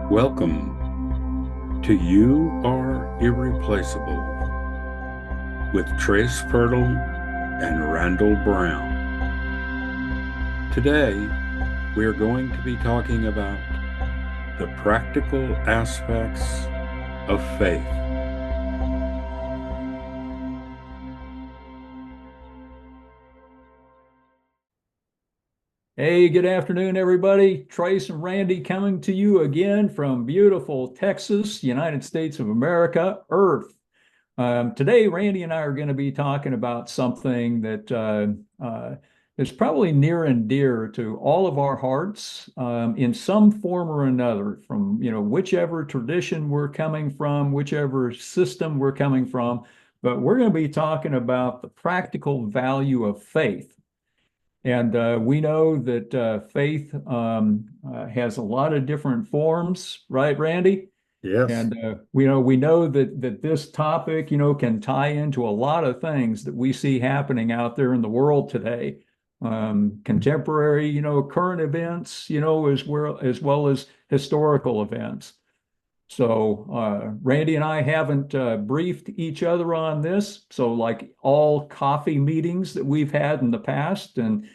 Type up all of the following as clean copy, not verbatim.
Welcome to You Are Irreplaceable with Trace Pirtle and Randel Brown. Today, we are going to be talking about the practical aspects of faith. Hey, good afternoon, everybody. Trace and Randy coming to you again from beautiful Texas, United States of America, Earth. Today, Randy and I are going to be talking about something that is probably near and dear to all of our hearts in some form or another, from whichever tradition we're coming from, whichever system we're coming from. But we're going to be talking about the practical value of faith. And we know that faith has a lot of different forms, right, Randy? Yes. And we know that this topic, can tie into a lot of things that we see happening out there in the world today. Contemporary, current events, as well as historical events. So Randy and I haven't briefed each other on this. So like all coffee meetings that we've had in the past and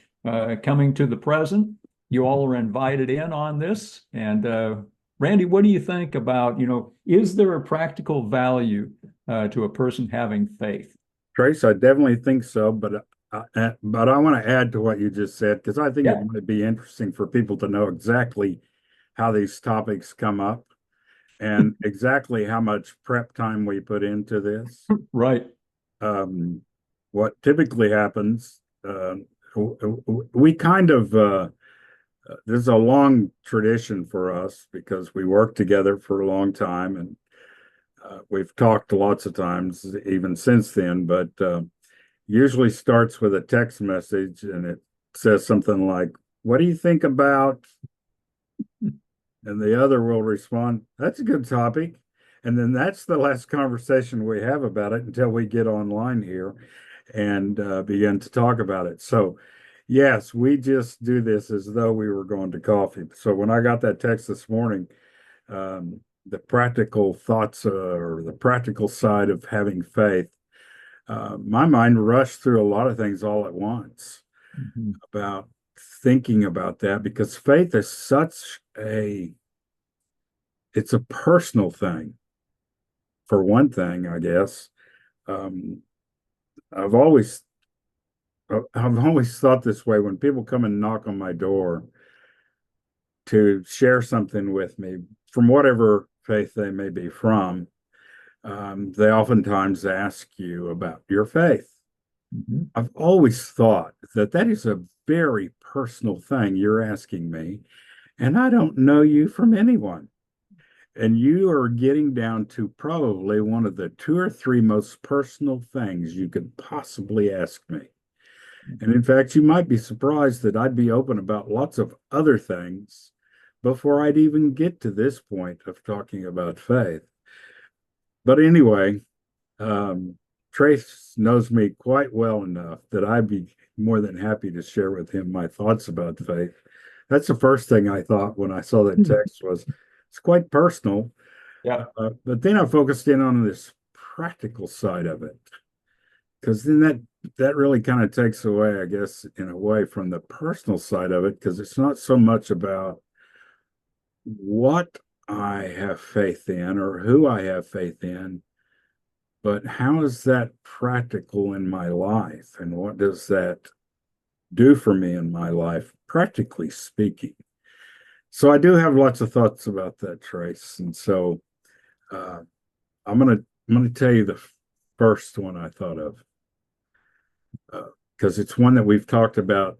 coming to the present, you all are invited in on this. And Randy, what do you think about, is there a practical value to a person having faith? Trace, I definitely think so, but I want to add to what you just said because I think it Yeah, might be interesting for people to know exactly how these topics come up and exactly how much prep time we put into this. right. Um, what typically happens, we kind of, there's a long tradition for us because we worked together for a long time and we've talked lots of times even since then, but usually starts with a text message and it says something like, "What do you think about?" And the other will respond, "That's a good topic." And then that's the last conversation we have about it until we get online here and begin to talk about it. So, yes, we just do this as though we were going to coffee. So, when I got that text this morning, the practical thoughts or the practical side of having faith, my mind rushed through a lot of things all at once Mhm. about thinking about that because faith is such it's a personal thing for one thing, I guess. Um, I've always I've always thought this way when people come and knock on my door to share something with me from whatever faith they may be from. They oftentimes ask you about your faith. Mhm. I've always thought that that is a very personal thing you're asking me, and I don't know you from anyone. And you are getting down to probably one of the two or three most personal things you could possibly ask me. And in fact, you might be surprised that I'd be open about lots of other things before I'd even get to this point of talking about faith. But anyway, um, Trace knows me quite well enough that I'd be more than happy to share with him my thoughts about faith. That's the first thing I thought when I saw that text was it's quite personal. Yeah. But then I focused in on this practical side of it because then that really kind of takes away, I guess, in a way from the personal side of it because it's not so much about what I have faith in or who I have faith in, but how is that practical in my life and what does that do for me in my life, practically speaking? So I do have lots of thoughts about that, Trace, and so uh, I'm gonna tell you the first one I thought of because it's one that we've talked about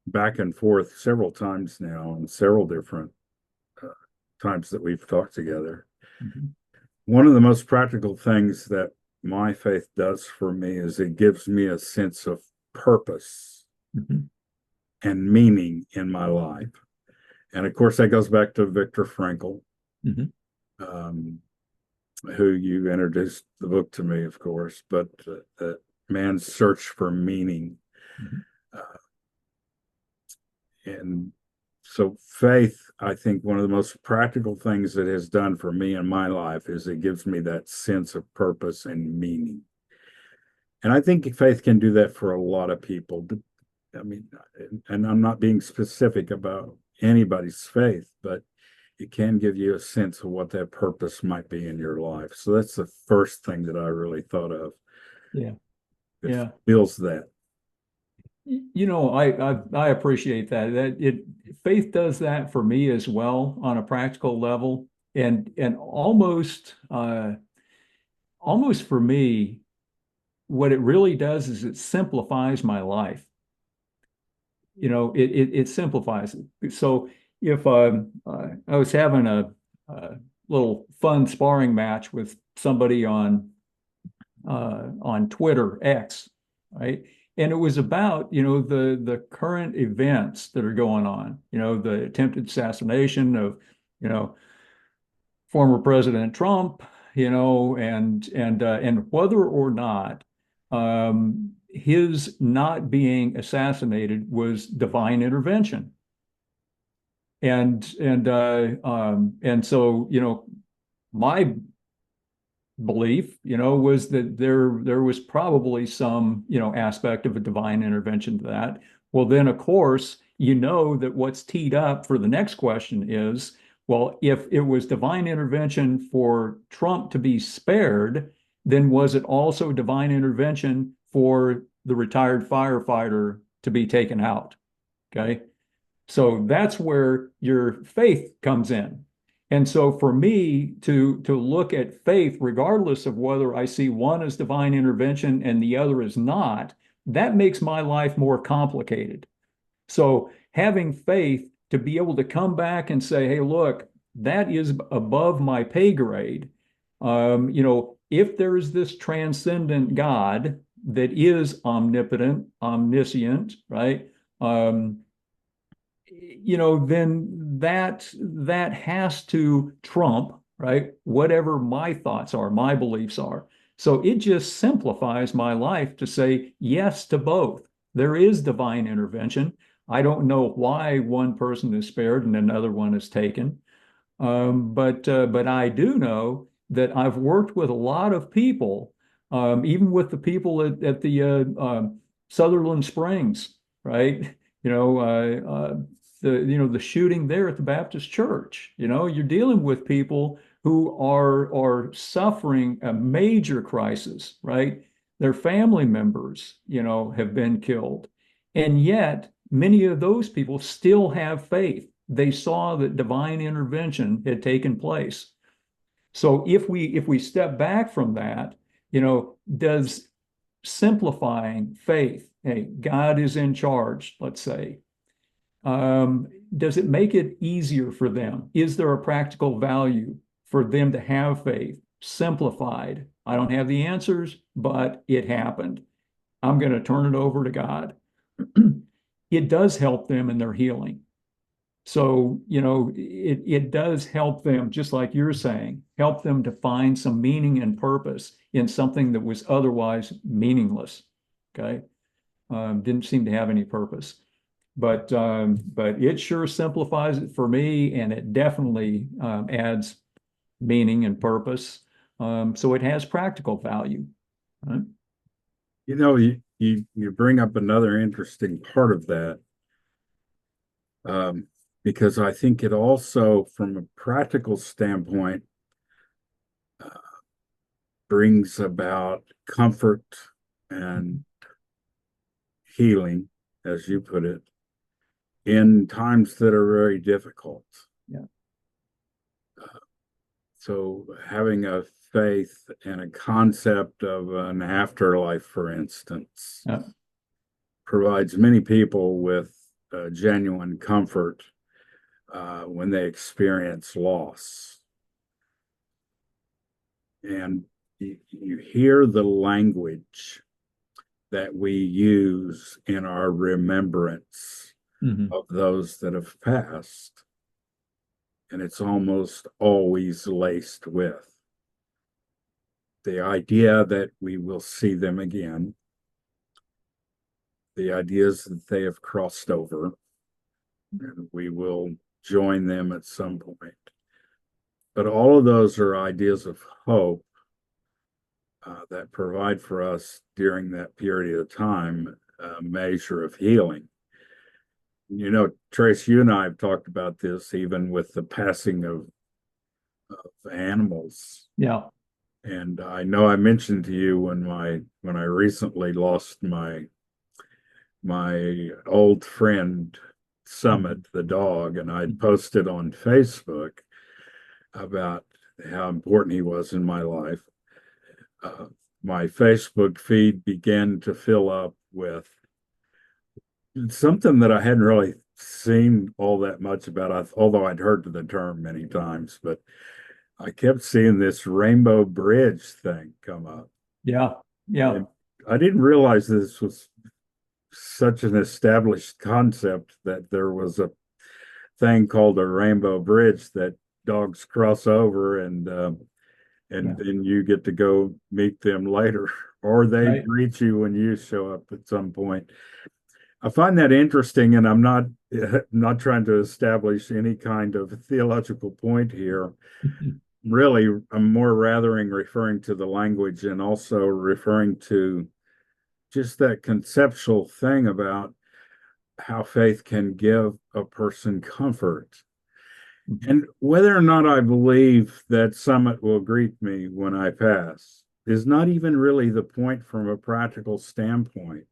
back and forth several times now and several different uh, times that we've talked together. Mhm. One of the most practical things that my faith does for me is it gives me a sense of purpose Mhm. and meaning in my life. And of course, that goes back to Viktor Frankl, Mhm. um, who you introduced the book to me, of course, but that man's search for meaning. Mhm. Uh, and So faith, I think one of the most practical things it has done for me in my life is it gives me that sense of purpose and meaning. And I think faith can do that for a lot of people. I mean, and I'm not being specific about anybody's faith, but it can give you a sense of what that purpose might be in your life. So that's the first thing that I really thought of. Yeah. It Yeah. feels that. I appreciate that. Faith does that for me as well on a practical level. And almost for me, what it really does is it simplifies my life. It simplifies it. So if I was having a little fun sparring match with somebody on Twitter X, right? And it was about, the current events that are going on, the attempted assassination of, you know, former President Trump, and whether or not his not being assassinated was divine intervention. And so, my belief, was that there was probably some, aspect of a divine intervention to that. Well, then, of course, that what's teed up for the next question is, well, if it was divine intervention for Trump to be spared, then was it also divine intervention for the retired firefighter to be taken out? Okay. So that's where your faith comes in. And so for me to look at faith, regardless of whether I see one as divine intervention and the other is not, that makes my life more complicated. So having faith to be able to come back and say, hey, look, that is above my pay grade. If there is this transcendent God that is omnipotent, omniscient, right? Then that has to trump, right, whatever my thoughts are, my beliefs are. So it just simplifies my life to say yes to both. There is divine intervention. I don't know why one person is spared and another one is taken. But I do know that I've worked with a lot of people, even with the people at the Sutherland Springs, right? The shooting there at the Baptist Church. You're dealing with people who are suffering a major crisis, right? Their family members, have been killed, and yet many of those people still have faith. They saw that divine intervention had taken place. So if we step back from that, does simplifying faith, hey, God is in charge, let's say, does it make it easier for them? Is there a practical value for them to have faith simplified? I don't have the answers, but it happened. I'm going to turn it over to God. It does help them in their healing. So, it does help them, just like you're saying, help them to find some meaning and purpose in something that was otherwise meaningless. Okay. Didn't seem to have any purpose. But it sure simplifies it for me, and it definitely adds meaning and purpose. So it has practical value. Right? You bring up another interesting part of that, because I think it also, from a practical standpoint, uh, brings about comfort and healing, as you put it, in times that are very difficult. Yeah. So having a faith and a concept of an afterlife, for instance, Yeah. provides many people with genuine comfort when they experience loss. And you hear the language that we use in our remembrance Mhm. of those that have passed. And it's almost always laced with the idea that we will see them again, the ideas that they have crossed over, and we will join them at some point. But all of those are ideas of hope that provide for us during that period of time a measure of healing. You know, Trace, you and I have talked about this even with the passing of animals. Yeah. And I know I mentioned to you when I recently lost my old friend Summit, the dog, and I'd posted on Facebook about how important he was in my life. Uh, my Facebook feed began to fill up with something that I hadn't really seen all that much about, although I'd heard the term many times, but I kept seeing this Rainbow Bridge thing come up. Yeah. Yeah. And I didn't realize this was such an established concept that there was a thing called a Rainbow Bridge that dogs cross over and Yeah. then you get to go meet them later, or they Right. greet you when you show up at some point. I find that interesting, and I'm not not trying to establish any kind of theological point here. Really, I'm more rathering referring to the language and also referring to just that conceptual thing about how faith can give a person comfort. And whether or not I believe that Summit will greet me when I pass is not even really the point from a practical standpoint.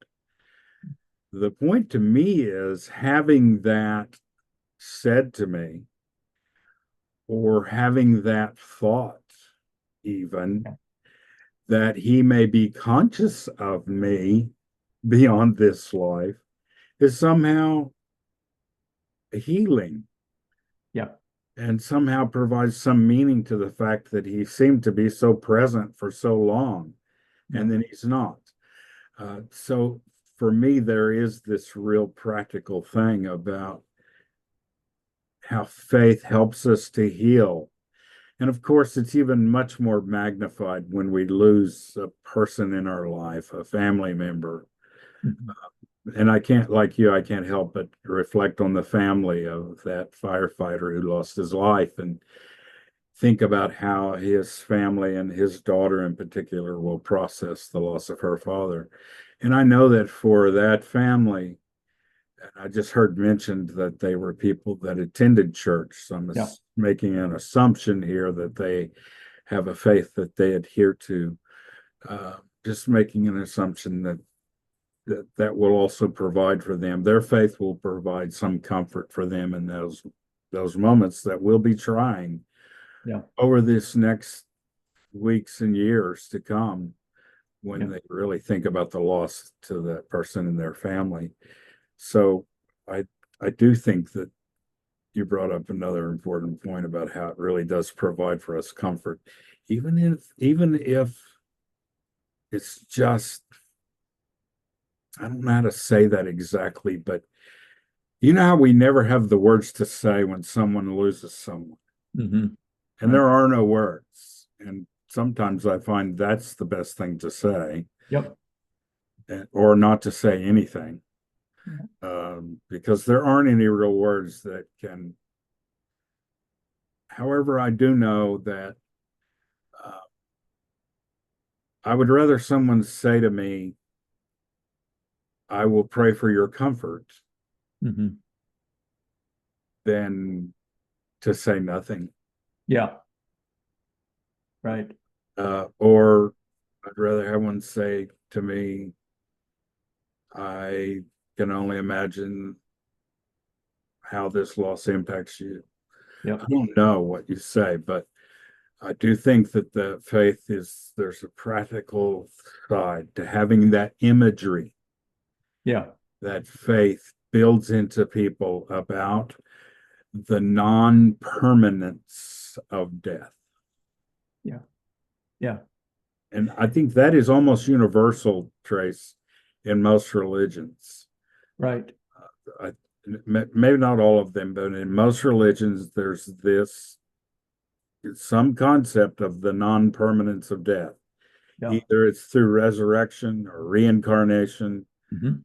The point to me is having that said to me, or having that thought, even that he may be conscious of me beyond this life, is somehow healing Yeah. and somehow provides some meaning to the fact that he seemed to be so present for so long Yeah. and then he's not. So for me, there is this real practical thing about how faith helps us to heal. And of course, it's even much more magnified when we lose a person in our life, a family member. Mhm. And I can't, like you, I can't help but reflect on the family of that firefighter who lost his life and think about how his family and his daughter in particular will process the loss of her father. And I know that for that family, and I just heard mentioned that they were people that attended church. So I'm Yeah. making an assumption here that they have a faith that they adhere to. Just making an assumption that will also provide for them. Their faith will provide some comfort for them in those moments that will be trying Yeah. over this next weeks and years to come when Yeah. they really think about the loss to that person and their family. So I I do think that you brought up another important point about how it really does provide for us comfort, even if it's just I don't know how to say that exactly, but you know how we never have the words to say when someone loses someone, Hmm. and Right. there are no words. And sometimes I find that's the best thing to say, Yep. or not to say anything, Yeah. because there aren't any real words that can. However, I do know that uh, I would rather someone say to me, I will pray for your comfort, Hmm. than to say nothing. Yeah. Right. Or I'd rather have one say to me, I can only imagine how this loss impacts you. I Yep. don't know what you say, but I do think that the faith there's a practical side to having that imagery Yeah. that faith builds into people about the non-permanence of death. Yeah. Yeah. And I think that is almost universal, Trace, in most religions. Right. I, maybe not all of them, but in most religions, there's this some concept of the non-permanence of death. Yeah. Either it's through resurrection or reincarnation. Hmm.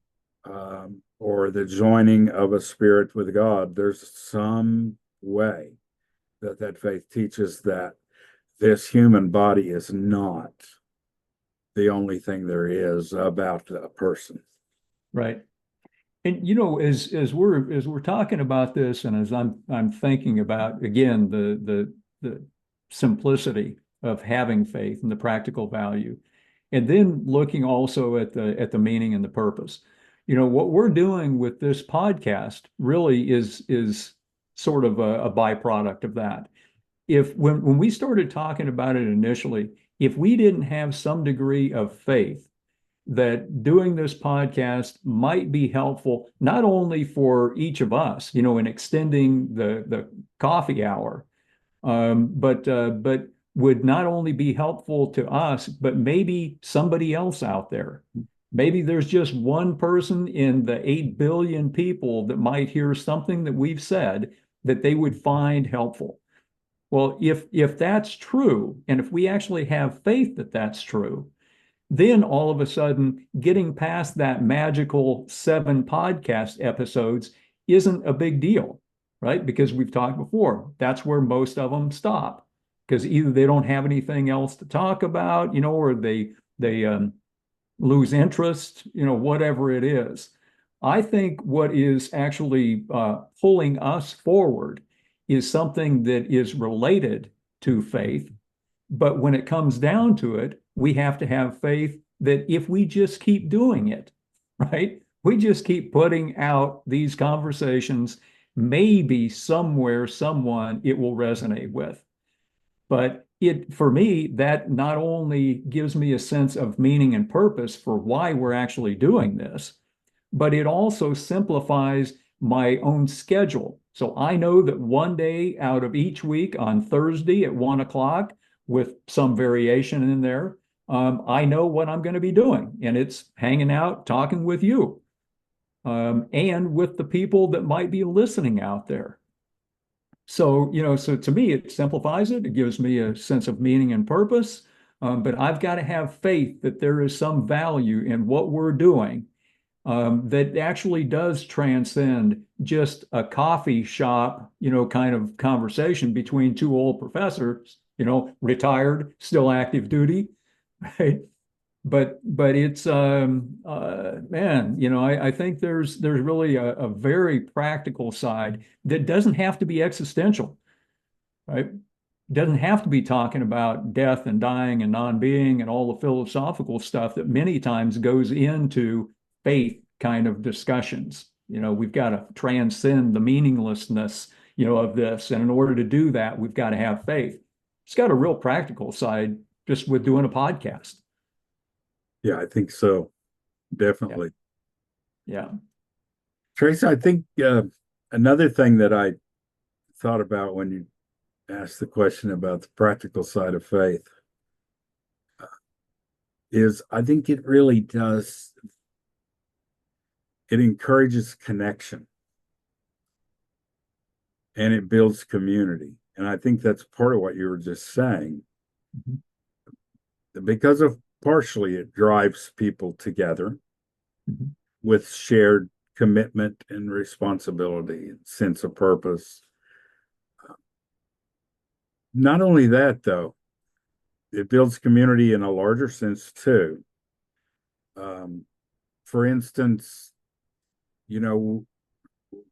or the joining of a spirit with God. There's some way that faith teaches that this human body is not the only thing there is about a person. Right. And as we're talking about this, and as I'm thinking about again the simplicity of having faith and the practical value, and then looking also at the meaning and the purpose. What we're doing with this podcast really is sort of a byproduct of that. If when we started talking about it initially, if we didn't have some degree of faith that doing this podcast might be helpful, not only for each of us, in extending the coffee hour, but would not only be helpful to us, but maybe somebody else out there. Maybe there's just one person in the 8 billion people that might hear something that we've said that they would find helpful. Well, if that's true, and if we actually have faith that that's true, then all of a sudden, getting past that magical 7 podcast episodes isn't a big deal, right? Because we've talked before, that's where most of them stop, because either they don't have anything else to talk about, or they lose interest, whatever it is. I think what is actually pulling us forward is something that is related to faith. But when it comes down to it, we have to have faith that if we just keep doing it, right? We just keep putting out these conversations, maybe somewhere, someone it will resonate with. But for me, that not only gives me a sense of meaning and purpose for why we're actually doing this, but it also simplifies my own schedule. So I know that one day out of each week on Thursday at 1 o'clock, with some variation in there, I know what I'm going to be doing, and it's hanging out, talking with you, and with the people that might be listening out there. So to me, it simplifies it. It gives me a sense of meaning and purpose. But I've got to have faith that there is some value in what we're doing, that actually does transcend just a coffee shop, kind of conversation between two old professors, retired, still active duty, right? But it's man, I think there's really a very practical side that doesn't have to be existential, right? Doesn't have to be talking about death and dying and non-being and all the philosophical stuff that many times goes into faith kind of discussions. We've got to transcend the meaninglessness, of this. And in order to do that, we've got to have faith. It's got a real practical side just with doing a podcast. Yeah, I think so. Yeah. Definitely. Yeah. Trace, I think another thing that I thought about when you asked the question about the practical side of faith is I think it really does, it encourages connection and it builds community. And I think that's part of what you were just saying. Mhm. Because of partially it drives people together Mhm. with shared commitment and responsibility and sense of purpose. Not only that, though, it builds community in a larger sense too. Um, for instance, you know,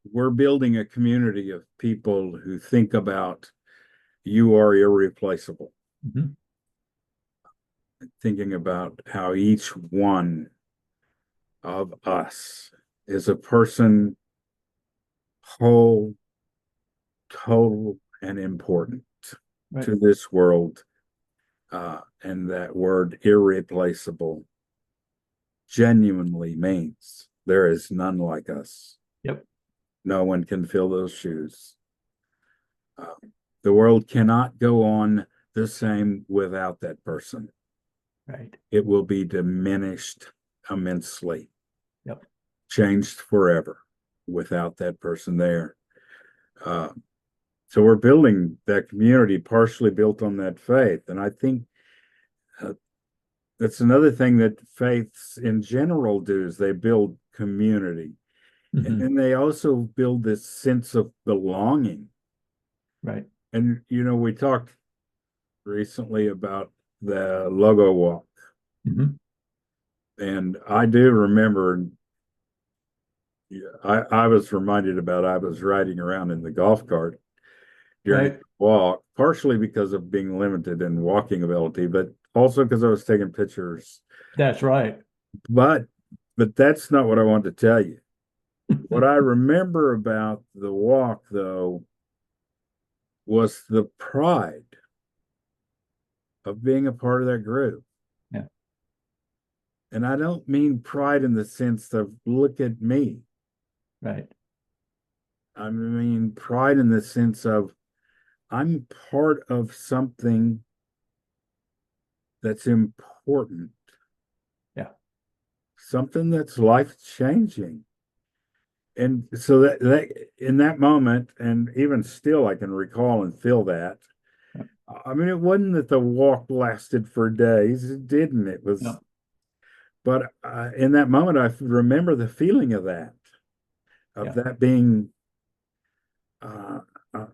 we're building a community of people who think about you are irreplaceable, Mhm. thinking about how each one of us is a person whole, total, and important Right. to this world. And that word irreplaceable genuinely means there is none like us. Yep. No one can fill those shoes. Uh, the world cannot go on the same without that person. Right. It will be diminished immensely, Yep. changed forever without that person there. Uh, so we're building that community partially built on that faith. And I think that's another thing that faiths in general do is they build community. And Hmm. then they also build this sense of belonging. Right. And, we talked recently about the logo walk. Hmm. And I do remember, yeah, I was reminded about I was riding around in the golf cart during the Right. walk, partially because of being limited in walking ability, but also because I was taking pictures. That's right. But but that's not what I wanted to tell you. What I remember about the walk, though, was the pride of being a part of that group. Yeah. And I don't mean pride in the sense of look at me. Right. I mean pride in the sense of I'm part of something that's important, Yeah. something that's life changing. And so that in that moment, and even still, I can recall and feel that. Yeah. I mean, it wasn't that the walk lasted for days. It didn't. It Yeah. was, but in that moment, I remember the feeling of Yeah. that being uh, uh,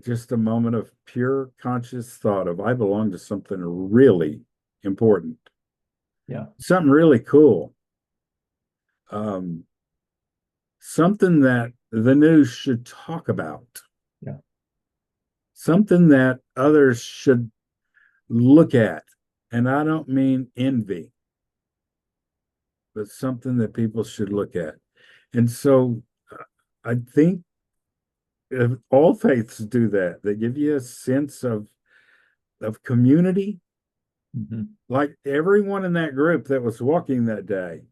just a moment of pure conscious thought of I belong to something really important, Yeah. something really cool, um, something that the news should talk about, Yeah. something that others should look at. And I don't mean envy, but something that people should look at. And so I think if all faiths do that. They give you a sense of community. Hmm. Like everyone in that group that was walking that day,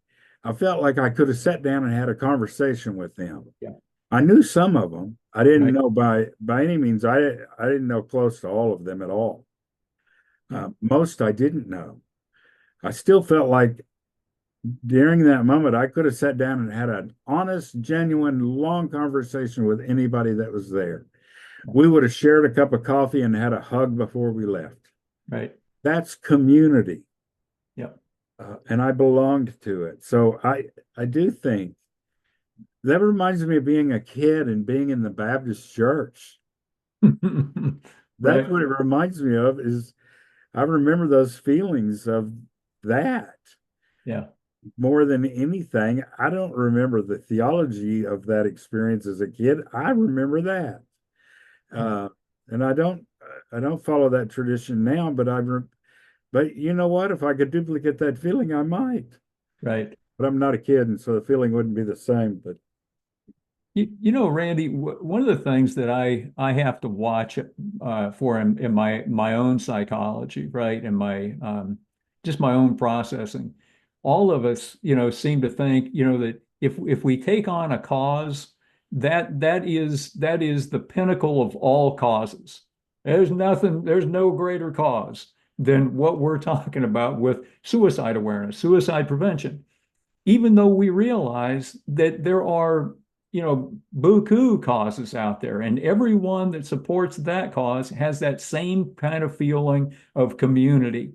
I felt like I could have sat down and had a conversation with them. Yeah. I knew some of them. I didn't Right. know by any means. I didn't know close to all of them at all. Yeah. Most I didn't know. I still felt like during that moment I could have sat down and had an honest, genuine, long conversation with anybody that was there. Yeah. We would have shared a cup of coffee and had a hug before we left. Right. That's community. Yeah. And I belonged to it. So I do think that reminds me of being a kid and being in the Baptist church. That's Right. what it reminds me of is I remember those feelings of that Yeah. more than anything. I don't remember the theology of that experience as a kid. I remember that. Yeah. Uh, and I don't follow that tradition now, but you know what? If I could duplicate that feeling, I might. Right. But I'm not a kid, and so the feeling wouldn't be the same. But Randy, one of the things that I have to watch for in my own psychology, right, and my just my own processing, all of us, seem to think, that if we take on a cause, that is the pinnacle of all causes. There's no greater cause than what we're talking about with suicide awareness, suicide prevention, even though we realize that there are, buku causes out there, and everyone that supports that cause has that same kind of feeling of community.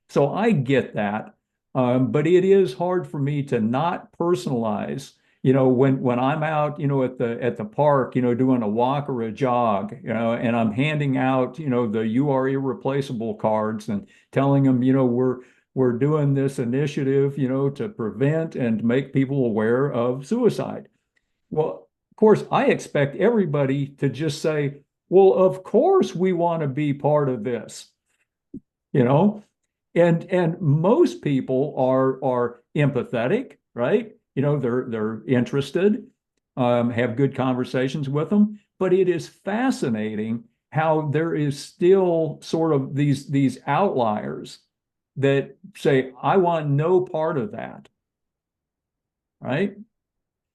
So I get that, but it is hard for me to not personalize. When I'm out, at the park, doing a walk or a jog, and I'm handing out, the "You Are Irreplaceable" cards and telling them, we're doing this initiative, to prevent and make people aware of suicide. Well, of course, I expect everybody to just say, well, of course we want to be part of this, you know? And most people are empathetic, right? They're interested, have good conversations with them. But it is fascinating how there is still sort of these outliers that say, I want no part of that, right?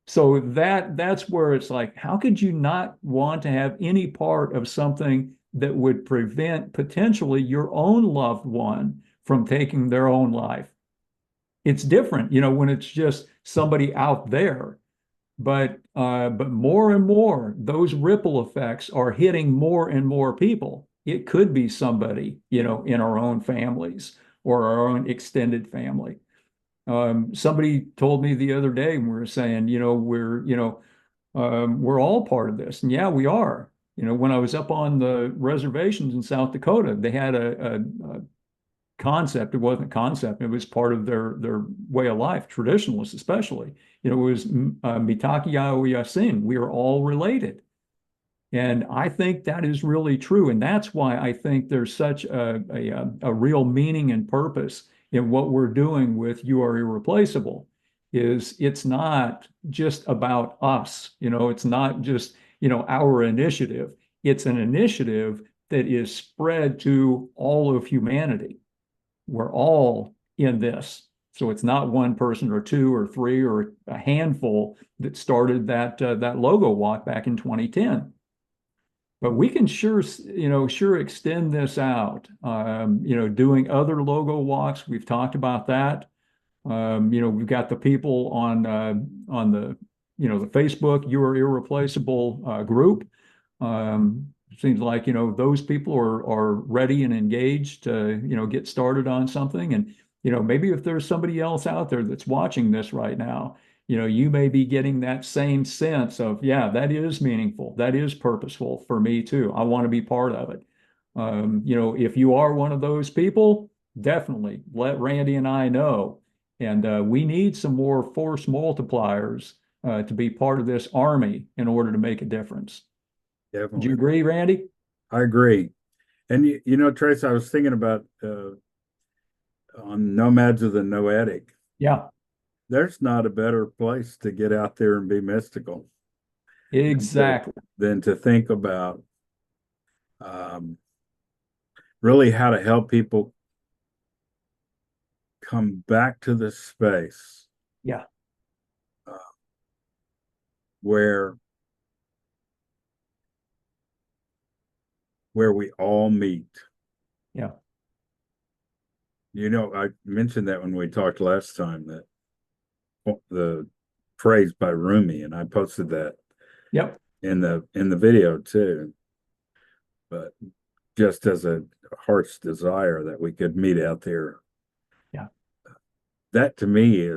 So that's where it's like, how could you not want to have any part of something that would prevent potentially your own loved one from taking their own life? It's different, when it's just somebody out there. But more and more, those ripple effects are hitting more and more people. It could be somebody, in our own families or our own extended family. Somebody told me the other day, and we were saying, we're all part of this. And yeah, we are. When I was up on the reservations in South Dakota, they had a concept. It wasn't a concept. It was part of their way of life, traditionalists especially. It was Mitaki Yasin. We are all related. And I think that is really true. And that's why I think there's such a real meaning and purpose in what we're doing with You Are Irreplaceable. Is it's not just about us, it's not just, our initiative. It's an initiative that is spread to all of humanity. We're all in this. So it's not one person or two or three or a handful that started that logo walk back in 2010. But we can sure extend this out. Doing other logo walks. We've talked about that. We've got the people on the Facebook You Are Irreplaceable group. Seems like those people are ready and engaged to get started on something. And maybe if there's somebody else out there that's watching this right now, you may be getting that same sense of, yeah, that is meaningful, that is purposeful for me too. I want to be part of it. If you are one of those people, definitely let Randy and I know. And we need some more force multipliers to be part of this army in order to make a difference. Do you Definitely. agree, Randy? I agree. And Trace, I was thinking about on Nomads of the Noetic. Yeah, There's not a better place to get out there and be mystical than exactly. to think about um, really how to help people come back to the space Yeah, uh, where we all meet. yeah, I mentioned that when we talked last time, that the phrase by Rumi, and I posted that yep, in the video too. But just as a heart's desire that we could meet out there, yeah. that to me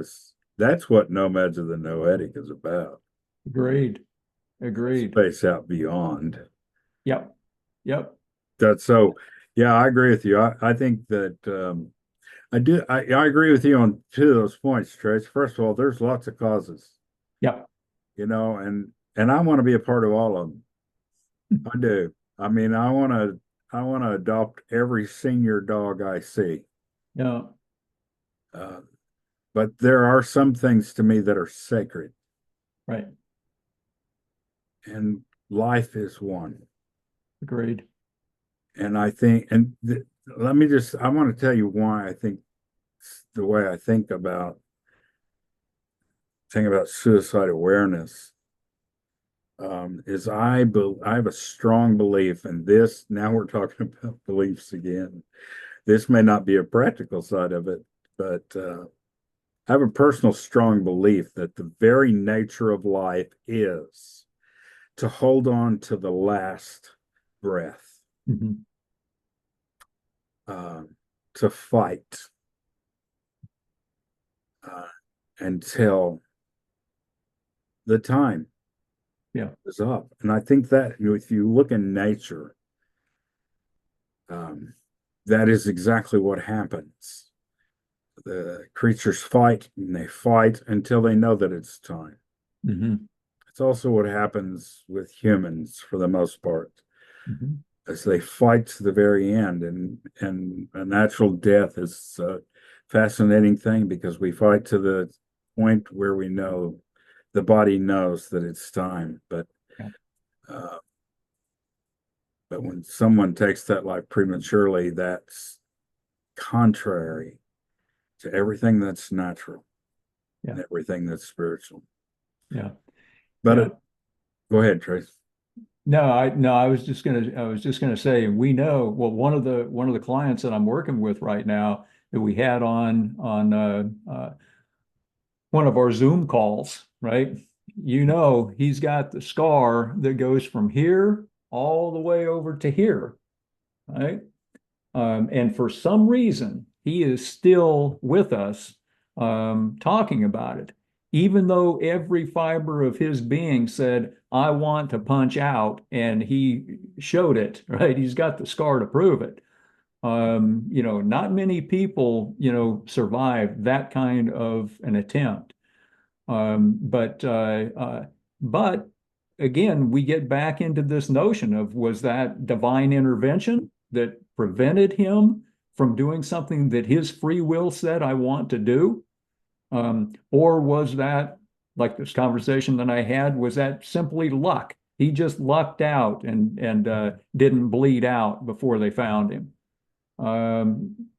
that's what Nomads of the Noetic is about. Agreed. That Agreed. space out beyond. Yep, yep, That's so. Yeah, I agree with you. I think that I do. I agree with you on two of those points, Trace. First of all, there's lots of causes, yep. and I want to be a part of all of them. I do. I mean, I want to adopt every senior dog I see. Yeah, Uh, but there are some things to me that are sacred, right. and life is one. Agreed. And I think, I want to tell you why I think the way I think about suicide awareness is I have a strong belief in this. Now we're talking about beliefs again. This may not be a practical side of it, but I have a personal strong belief that the very nature of life is to hold on to the last breath, Hmm. uh, to fight uh, until the time Yeah. is up. And I think that if you look in nature, um, that is exactly what happens. The creatures fight and they fight until they know that it's time. Hmm. It's also what happens with humans for the most part, Hmm. as they fight to the very end. And a natural death is a fascinating thing because we fight to the point where we know the body knows that it's time. Yeah. Uh, but when someone takes that life prematurely, that's contrary to everything that's natural Yeah. and everything that's spiritual. Yeah. But Yeah. go ahead, Trace. No, I was just gonna say, we know, well, one of the clients that I'm working with right now that we had on one of our Zoom calls, right? He's got the scar that goes from here all the way over to here, right? And for some reason, he is still with us talking about it, even though every fiber of his being said, I want to punch out, and he showed it, right? He's got the scar to prove it. Not many people, survive that kind of an attempt. But again, we get back into this notion of, was that divine intervention that prevented him from doing something that his free will said, I want to do? Or was that, like this conversation that I had, was that simply luck? He just lucked out and didn't bleed out before they found him.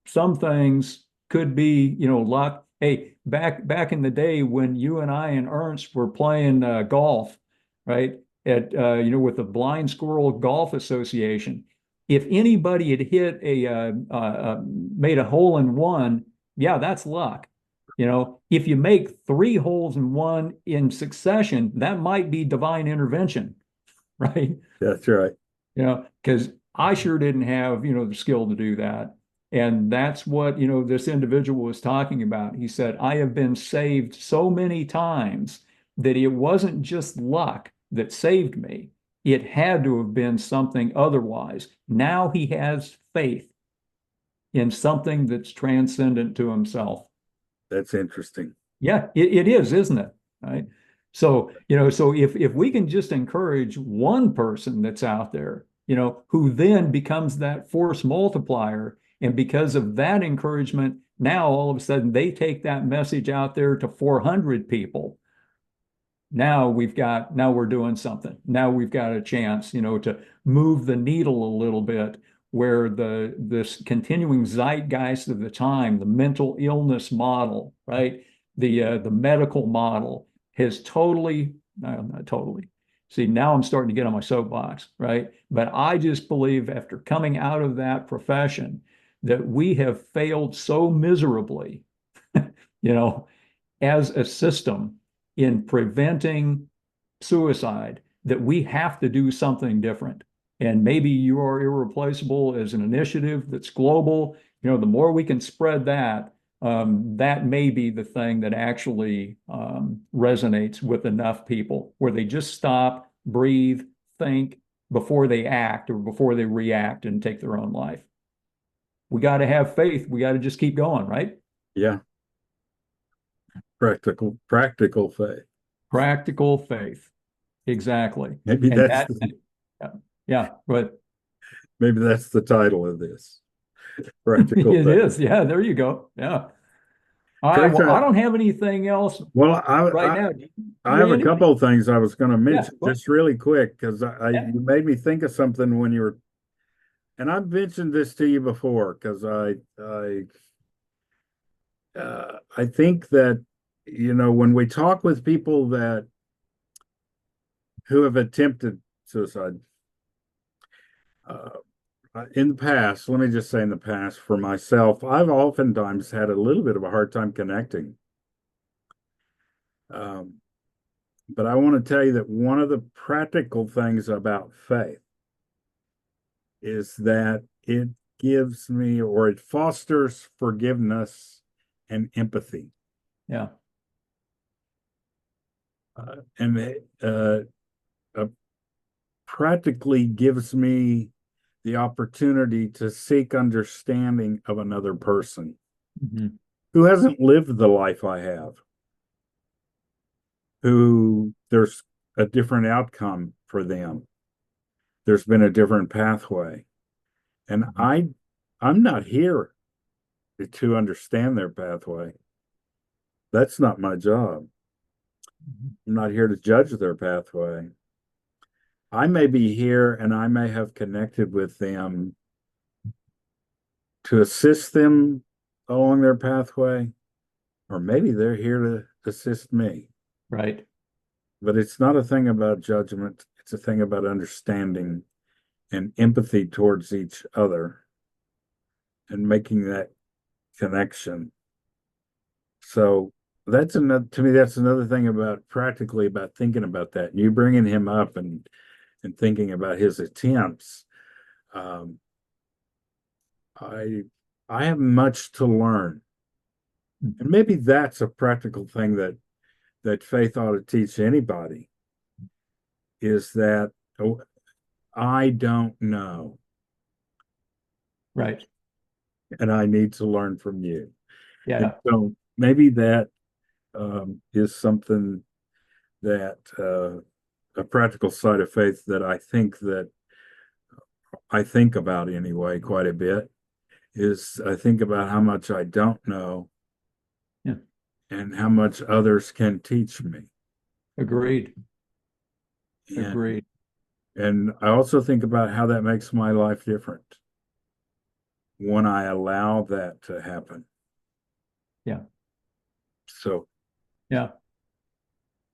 Some things could be, luck. Hey, back in the day when you and I and Ernst were playing golf, right? At with the Blind Squirrel Golf Association, if anybody had hit made a hole in one, yeah, that's luck. If you make three holes in one in succession, that might be divine intervention, right? That's right. Because I sure didn't have, the skill to do that. And that's what, this individual was talking about. He said, I have been saved so many times that it wasn't just luck that saved me. It had to have been something otherwise. Now he has faith in something that's transcendent to himself. That's interesting. Yeah, it is, isn't it? Right. So, so if we can just encourage one person that's out there, who then becomes that force multiplier, and because of that encouragement, now all of a sudden they take that message out there to 400 people. Now we're doing something. Now we've got a chance, to move the needle a little bit, where this continuing zeitgeist of the time, the mental illness model, right? The medical model has totally, no, not totally. See, now I'm starting to get on my soapbox, right? But I just believe, after coming out of that profession, that we have failed so miserably, you know, as a system in preventing suicide, that we have to do something different. And maybe You Are Irreplaceable as an initiative that's global. The more we can spread that, that may be the thing that actually resonates with enough people, where they just stop, breathe, think before they act, or before they react and take their own life. We got to have faith. We got to just keep going, right? Yeah. Practical faith. Practical faith. Exactly. Maybe And that's that, the, yeah, yeah, but maybe that's the title of this. Practical it faith. is. Yeah, there you go. Yeah. All right. Well, I Teresa, don't have anything else well, right I, now. I have a Randy? couple of things I was going to Yeah. mention Well, just really quick because yeah. you made me think of something when you were, and I've mentioned this to you before because I think that when we talk with people that who have attempted suicide uh, in the past, let me just say in the past for myself, I've oftentimes had a little bit of a hard time connecting. Um, but I want to tell you that one of the practical things about faith is that it gives me, or it fosters forgiveness and empathy. Yeah. And it practically gives me the opportunity to seek understanding of another person Mhm. who hasn't lived the life I have, who there's a different outcome for them. There's been a different pathway. And Mhm. I'm not here to understand their pathway. That's not my job. I'm not here to judge their pathway. I may be here and I may have connected with them to assist them along their pathway, or maybe they're here to assist me. Right. But it's not a thing about judgment, it's a thing about understanding and empathy towards each other and making that connection. So that's another, to me, that's another thing about practically about thinking about that. And you bringing him up and thinking about his attempts. Um, I I have much to learn And maybe that's a practical thing that faith ought to teach anybody is that, oh, I don't know, Right. and I need to learn from you. And Yeah. so maybe that is something that a practical side of faith that I think about anyway quite a bit is I think about how much I don't know Yeah. and how much others can teach me. Agreed. And Agreed. and I also think about how that makes my life different when I allow that to happen. Yeah. So Yeah.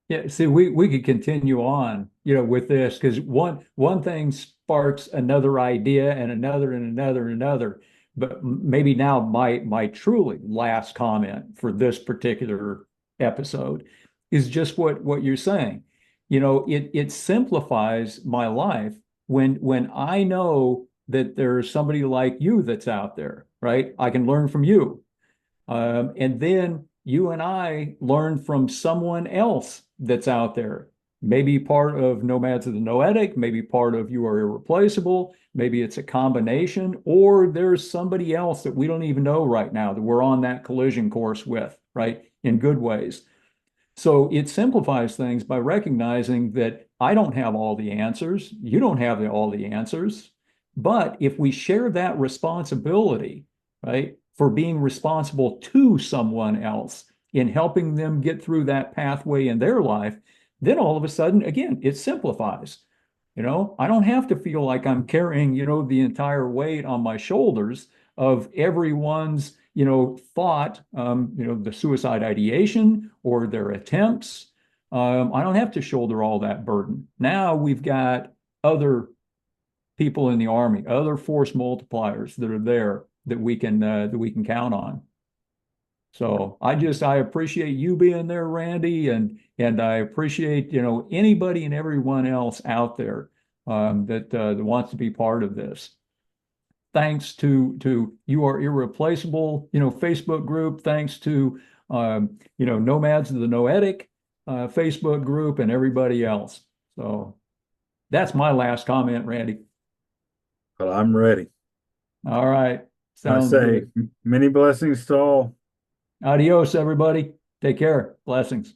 Yeah, see, we could continue on, with this because one thing sparks another idea and another and another and another. But maybe now my truly last comment for this particular episode is just what you're saying. It simplifies my life when I know that there's somebody like you that's out there, right? I can learn from you. And then you and I learn from someone else that's out there. Maybe part of Nomads of the Noetic, maybe part of You Are Irreplaceable, maybe it's a combination, or there's somebody else that we don't even know right now that we're on that collision course with, right? In good ways. So it simplifies things by recognizing that I don't have all the answers, you don't have all the answers. But if we share that responsibility, right, for being responsible to someone else in helping them get through that pathway in their life, then all of a sudden, again, it simplifies. I don't have to feel like I'm carrying, the entire weight on my shoulders of everyone's, thought, the suicide ideation or their attempts. I don't have to shoulder all that burden. Now we've got other people in the army, other force multipliers that are there that we can count on. So I appreciate you being there, Randy, and I appreciate anybody and everyone else out there that wants to be part of this. Thanks to You Are Irreplaceable, Facebook group. Thanks to Nomads of the Noetic Facebook group and everybody else. So that's my last comment, Randy. but I'm ready. All right, I sounds say good. many blessings to all. Adios, everybody. Take care. Blessings.